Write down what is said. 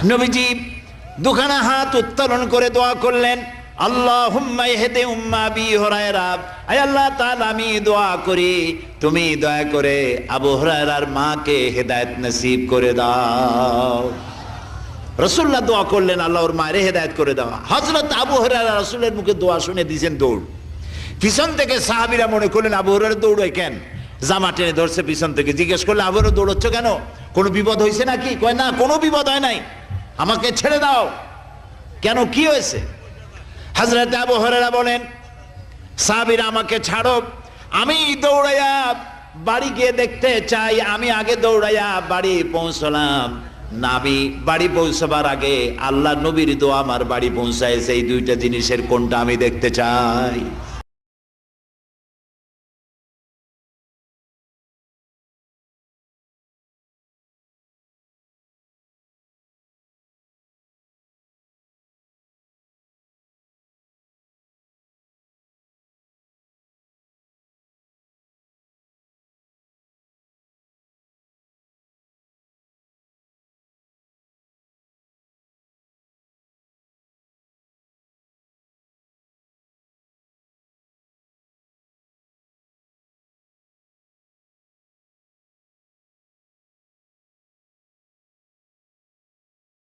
নবীজি দুখানা হাত উত্তোলন করে দোয়া করলেন, আল্লাহুম্মা ইহদি উম্মা আবি হুরায়রা, আয় আল্লাহ তাআলা আমি দোয়া করি তুমি দয়া করে আবু হুরায়রার মাকে হেদায়েত নসিব করে দাও। রাসূলুল্লাহ দোয়া করলেন আল্লাহ ওর মায়ের হেদায়েত করে দাও। হযরত আবু হুরায়রা রাসূলের মুখে দোয়া শুনে দিয়েছেন দৌড়। পিছন থেকে সাহাবীরা মনে করলেন আবু হুরায়রা দৌড়ায় কেন, জামা টেনে ধরছে পিছন থেকে। জিজ্ঞেস করলে আবু হুরায়রা দৌড়চ্ছ কেন, কোনো বিপদ হয়েছে নাকি? কয় না, কোনো বিপদ হয় নাই, আমাকে ছেড়ে দাও। কেন, কি হয়েছে? হযরত আবু হুরায়রা বলেন, সাহাবীরা আমাকে ছাড়ো, আমি দৌড়াইয়া বাড়ি গিয়ে দেখতে চাই। আমি আগে দৌড়াইয়া বাড়ি পৌঁছলাম, নাবি বাড়ি পৌঁছবার আগে আল্লাহ নবীর দোয়া আমার বাড়ি পৌঁছায়। সেই দুইটা জিনিসের কোনটা আমি দেখতে চাই।